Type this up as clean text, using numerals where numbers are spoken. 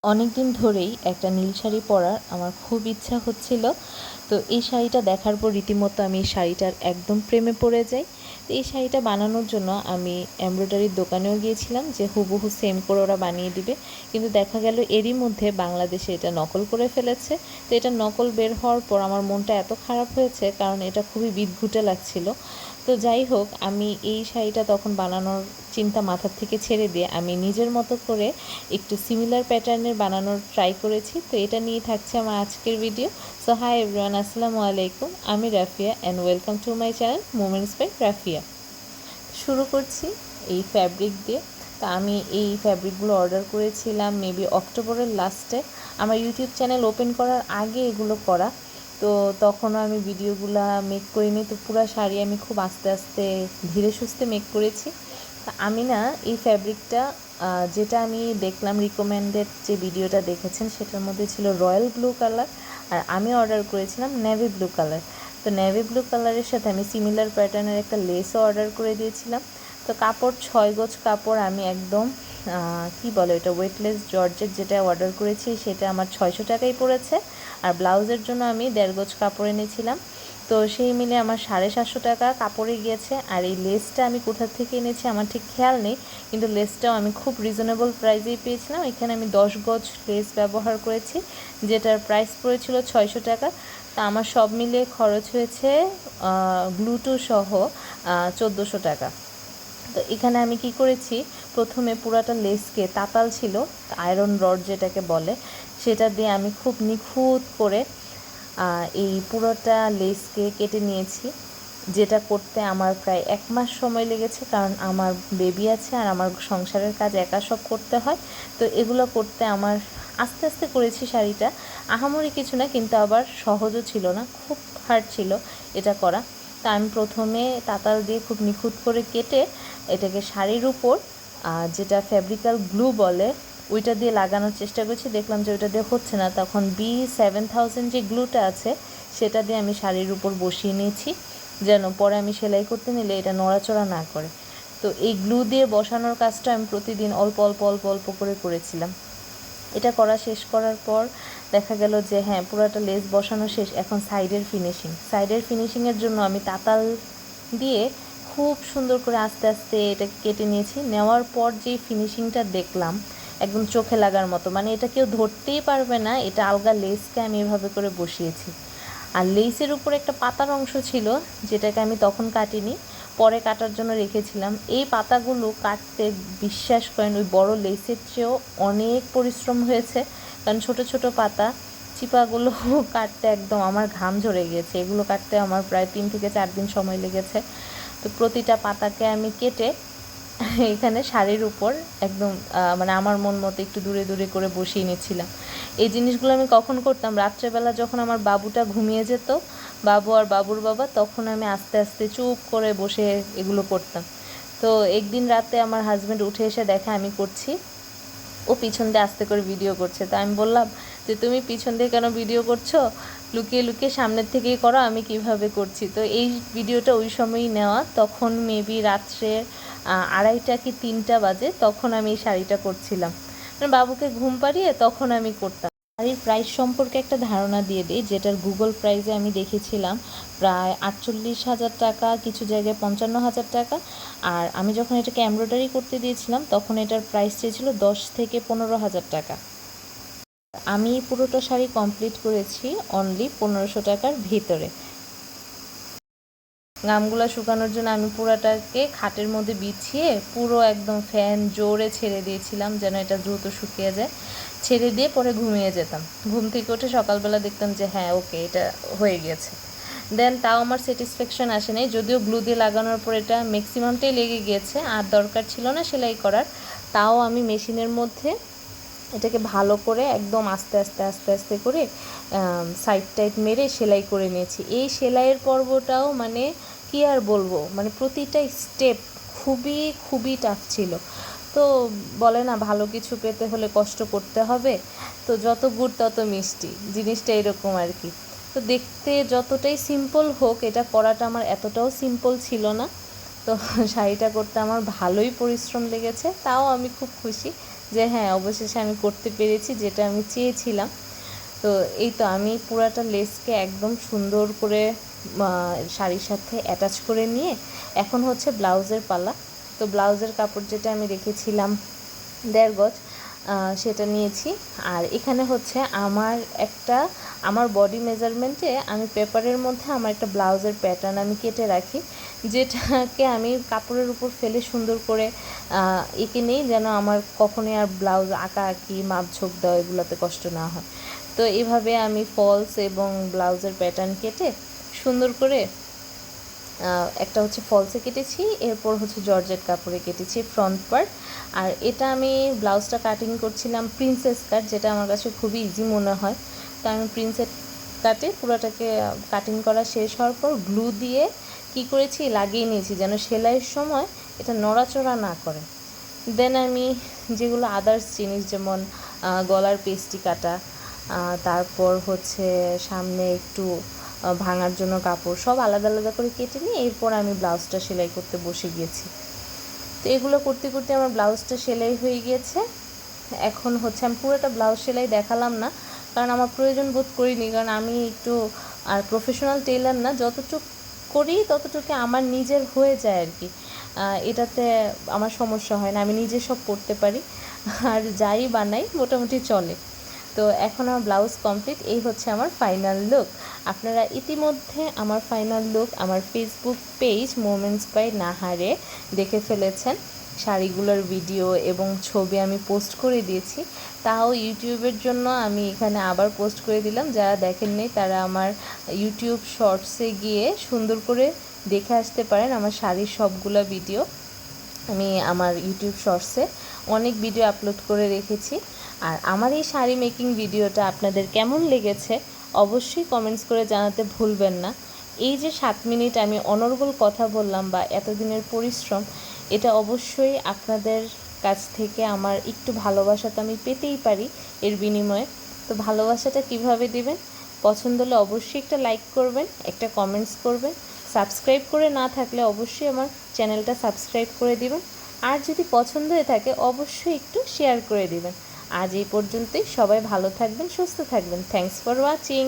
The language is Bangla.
অনেক দিন ধরেই একটা নীল শাড়ি পরার আমার খুব ইচ্ছা হচ্ছিল। তো এই শাড়িটা দেখার পর রীতিমতো আমি এই শাড়িটার একদম প্রেমে পড়ে যাই। তো এই শাড়িটা বানানোর জন্য আমি এমব্রয়ডারির দোকানেও গিয়েছিলাম যে হুবহু সেম করে ওরা বানিয়ে দিবে, কিন্তু দেখা গেল এরই মধ্যে বাংলাদেশে এটা নকল করে ফেলেছে। তো এটা নকল বের হওয়ার পর আমার মনটা এত খারাপ হয়েছে, কারণ এটা খুবই বিদঘুটে লাগছিল। তো যাই হোক, আমি এই শাড়িটা তখন বানানোর চিন্তা মাথার থেকে ছেড়ে দিয়ে আমি নিজের মতো করে একটু সিমিলার প্যাটার্নের বানানোর ট্রাই করেছি। তো এটা নিয়ে থাকছে আমার আজকের ভিডিও। সো হাই এভরিওয়ান, আসসালামু আলাইকুম, আমি Rafiya and welcome to my channel moments by Rafiya. শুরু করছি এই ফ্যাব্রিক দিয়ে। তা আমি এই ফ্যাব্রিকগুলো অর্ডার করেছিলাম মেবি অক্টোবরের লাস্টে। আমার ইউটিউব চ্যানেল ওপেন করার আগে এগুলো করা, তো তখনও আমি ভিডিওগুলো মেক করিনি। তো পুরো শাড়ি আমি খুব আস্তে আস্তে ধীরে সুস্থে মেক করেছি। তা আমি না এই ফ্যাব্রিকটা যেটা আমি দেখলাম রিকমেন্ডেড যে ভিডিওটা দেখেছেন সেটার মধ্যে ছিল রয়্যাল ব্লু কালার, আর আমি অর্ডার করেছিলাম নেভি ব্লু কালার। তো নেভি ব্লু কালারের সাথে আমি সিমিলার প্যাটার্নের একটা লেসও অর্ডার করে দিয়েছিলাম। তো কাপড় 6 গজ কাপড় আমি একদম কি বলে এটা ওয়েটলেস জর্জেট যেটা অর্ডার করেছি সেটা আমার 600 টাকাই পড়েছে। আর ব্লাউজের জন্য আমি 1.5 গজ কাপড় এনেছিলাম। তো সেই মিলে আমার 750 টাকা কাপড়ে গিয়েছে। আর এই লেসটা আমি কোথা থেকে এনেছি আমার ঠিক খেয়াল নেই, কিন্তু লেসটাও আমি খুব রিজনেবল প্রাইসেই পেয়েছিলাম। এখানে আমি 10 গজ লেস ব্যবহার করেছি, যেটার প্রাইস পড়েছিল 600 টাকা। তা আমার সব মিলিয়ে খরচ হয়েছে গ্লুটু সহ 1400 টাকা। তো এখানে আমি কি করেছি, প্রথমে পুরাটা লেসকে তাতাল ছিল আয়রন রড যেটাকে বলে, সেটা দিয়ে আমি খুব নিখুঁত করে এই পুরোটা লেসকে কেটে নিয়েছি, যেটা করতে আমার প্রায় 1 মাস সময় লেগেছে, কারণ আমার বেবি আছে আর আমার সংসারের কাজ একা সব করতে হয়। তো এগুলো করতে আমার আস্তে আস্তে করেছি শাড়িটা, আহামরি কিছু না, কিন্তু আবার সহজও ছিল না, খুব হার্ড ছিল এটা করা। তা আমি প্রথমে তাতাল দিয়ে খুব নিখুঁত করে কেটে এটাকে শাড়ির উপর যেটা ফ্যাব্রিক্যাল গ্লু বলে ওইটা দিয়ে লাগানোর চেষ্টা করছি। দেখলাম যে ওইটা দিয়ে হচ্ছে না, তখন B7000 যে গ্লুটা আছে সেটা দিয়ে আমি শাড়ির উপর বসিয়ে নিয়েছি, যেন পরে আমি সেলাই করতে নিলে এটা নড়াচড়া না করে। তো এই গ্লু দিয়ে বসানোর কাজটা আমি প্রতিদিন অল্প অল্প অল্প অল্প করে করেছিলাম। এটা করা শেষ করার পর দেখা গেল যে হ্যাঁ, পুরোটা লেস বসানো শেষ। এখন সাইডের ফিনিশিংয়ের জন্য আমি তাতাল দিয়ে খুব সুন্দর করে আস্তে আস্তে এটা কেটে নিয়েছি। নেওয়ার পর যে ফিনিশিংটা দেখলাম একদম চোখে লাগার মতো, মানে এটা কেউ ধরতেই পারবে না এটা আলগা লেসকে আমি এভাবে করে বসিয়েছি। আর লেসের উপর একটা পাতার অংশ ছিল যেটাকে আমি তখন কাটিনি, পরে কাটার জন্য রেখেছিলাম। এই পাতাগুলো কাটতে বিশ্বাস করেন ওই বড় লেসের চেয়েও অনেক পরিশ্রম হয়েছে, কারণ ছোট ছোট পাতা চিপাগুলো কাটতে একদম আমার ঘাম ঝরে গিয়েছে। এগুলো কাটতে আমার প্রায় 3 থেকে 4 দিন সময় লেগেছে। তো প্রতিটা পাতাকে আমি কেটে এখানে শাড়ির উপর একদম মানে আমার মন মতো একটু দূরে দূরে করে বসিয়ে নিচ্ছিলাম। এই জিনিসগুলো আমি কখন করতাম, রাত্রেবেলা যখন আমার বাবুটা ঘুমিয়ে যেত, বাবু আর বাবুর বাবা, তখন আমি আস্তে আস্তে চুপ করে বসে এগুলো করতাম। তো একদিন রাতে আমার হাজব্যান্ড উঠে এসে দেখে আমি করছি, ও পিছন দিয়ে আস্তে করে ভিডিও করছে। তো আমি বললাম যে তুমি পিছন দিয়ে কেন ভিডিও করছো, লুকিয়ে লুকিয়ে সামনের থেকেই করো, আমি কিভাবে করছি। তো এই ভিডিওটা ওই সময়ই নেওয়া, তখন মেবি রাত্রে 2:30 কি 3টা বাজে, তখন আমি এই শাড়িটা করছিলাম, মানে বাবুকে ঘুম পাড়িয়ে তখন আমি করতাম। শাড়ির প্রাইস সম্পর্কে একটা ধারণা দিয়ে দিই, যেটার গুগল প্রাইসে আমি দেখেছিলাম প্রায় 48,000 টাকা, কিছু জায়গায় 55,000 টাকা। আর আমি যখন এটাকে এমব্রয়ডারি করতে দিয়েছিলাম তখন এটার প্রাইস চেয়েছিল 10 থেকে 15,000 টাকা। আমি পুরোটা শাড়ি কমপ্লিট করেছি অনলি 1500 টাকার ভিতরে। গামগুলো শুকানোর জন্য আমি পুরোটাকে খাটের মধ্যে বিছিয়ে পুরো একদম ফ্যান জোরে ছেড়ে দিয়েছিলাম যেন এটা দ্রুত শুকিয়ে যায়। ছেড়ে দিয়ে পরে ঘুমিয়ে যেতাম। ঘুম থেকে উঠে সকালবেলা দেখতাম যে হ্যাঁ ওকে, এটা হয়ে গেছে। দেন তাও আমার স্যাটিসফ্যাকশন আসে নাই, যদিও গ্লু দিয়ে লাগানোর পর এটা ম্যাক্সিমামটাই লেগে গিয়েছে, আর দরকার ছিল না সেলাই করার। তাও আমি মেশিনের মধ্যে এটাকে ভালো করে একদম আস্তে আস্তে আস্তে আস্তে করে সাইড টাইড মেরে সেলাই করে নিয়েছি। এই সেলাইয়ের পর্বটাও মানে কি আর বলবো, মানে প্রতিটা স্টেপ খুবই খুবই টাফ ছিল। তো বলে না, ভালো কিছু পেতে হলে কষ্ট করতে হবে, তো যত গুড় তত মিষ্টি, জিনিসটা এরকম আর কি। তো দেখতে যতটাই সিম্পল হোক, এটা করাটা আমার এতটাও সিম্পল ছিল না। তো শাড়িটা করতে আমার ভালোই পরিশ্রম লেগেছে, তাও আমি খুব খুশি যে হ্যাঁ অবশেষে আমি করতে পেরেছি যেটা আমি চেয়েছিলাম। তো এই তো আমি পুরাটা লেসকে একদম সুন্দর করে শাড়ির সাথে অ্যাটাচ করে নিয়ে এখন হচ্ছে ব্লাউজের পালা। তো ব্লাউজের কাপড় যেটা আমি রেখেছিলাম 1.5 গজ, সেটা নিয়েছি। আর এখানে হচ্ছে আমার বডি মেজারমেন্টে আমি পেপারের মধ্যে আমার একটা ব্লাউজের প্যাটার্ন আমি কেটে রাখি, যেটাকে আমি কাপড়ের উপর ফেলে সুন্দর করে এঁকে নিই, যেন আমার কখনোই আর ব্লাউজ আঁকা আঁকি মাপঝোঁক দেওয়া এগুলোতে কষ্ট না হয়। তো এইভাবে আমি ফলস এবং ব্লাউজের প্যাটার্ন কেটে সুন্দর করে একটা হচ্ছে ফলসে কেটেছি, এরপর হচ্ছে জর্জেট কাপড়ে কেটেছি ফ্রন্ট পার্ট। আর এটা আমি ব্লাউজটা কাটিং করছিলাম প্রিন্সেস কাট, যেটা আমার কাছে খুবই ইজি মনে হয়। তো আমি প্রিন্সেস কাটে পুরোটাকে কাটিং করা শেষ হওয়ার পর গ্লু দিয়ে কি করেছি লাগিয়ে নিয়েছি যেন সেলাইয়ের সময় এটা নড়াচড়া না করে। দেন আমি যেগুলো আদার্স জিনিস যেমন গলার পেস্টি কাটা, তারপর হচ্ছে সামনে একটু ভাঙার জন্য কাপড় সব আলাদা আলাদা করে কেটে নিয়ে এরপর আমি ব্লাউজটা সেলাই করতে বসে গিয়েছি। তো এগুলো করতে করতে আমার ব্লাউজটা সেলাই হয়ে গিয়েছে। এখন হচ্ছে আমি পুরোটা ব্লাউজ সেলাই দেখালাম না, কারণ আমার প্রয়োজন বোধ করিনি, কারণ আমি একটু আর প্রফেশনাল টেলার না, যতটুকু করি ততটুকু আমার নিজের হয়ে যায় আর কি। এটাতে আমার সমস্যা হয় না, আমি নিজে সব করতে পারি, আর যাই বানাই মোটামুটি চলে। তো এখন আমার ব্লাউজ কমপ্লিট, এই হচ্ছে আমার ফাইনাল লুক। আপনারা ইতিমধ্যে আমার ফাইনাল লুক আমার ফেসবুক পেজ মোমেন্টস বাই নাহারে দেখে ফেলেছেন। শাড়িগুলোর ভিডিও এবং ছবি আমি পোস্ট করে দিয়েছি, তাও ইউটিউবের জন্য আমি এখানে আবার পোস্ট করে দিলাম। যারা দেখেননি তারা আমার ইউটিউব শর্টসে গিয়ে সুন্দর করে দেখে আসতে পারেন আমার শাড়ির সবগুলো ভিডিও। আমি আমার ইউটিউব শর্টসে অনেক ভিডিও আপলোড করে রেখেছি। আর আমার এই শাড়ি মেকিং ভিডিওটা আপনাদের কেমন লেগেছে অবশ্যই কমেন্টস করে জানাতে ভুলবেন না। এই যে 7 মিনিট আমি অনর্গল কথা বললাম বা এতদিনের পরিশ্রম, এটা অবশ্যই আপনাদের কাছ থেকে আমার একটু ভালোবাসা তো আমি পেতেই পারি এর বিনিময়ে। তো ভালোবাসাটা কিভাবে দিবেন? পছন্দ হলে অবশ্যই একটা লাইক করবেন, একটা কমেন্টস করবেন। সাবস্ক্রাইব করে না থাকলে অবশ্যই আমার চ্যানেলটা সাবস্ক্রাইব করে দিবেন। আর যদি পছন্দ হয়ে থাকে অবশ্যই একটু শেয়ার করে দিবেন। আজ এই পর্যন্তই, সবাই ভালো থাকবেন, সুস্থ থাকবেন। Thanks for watching.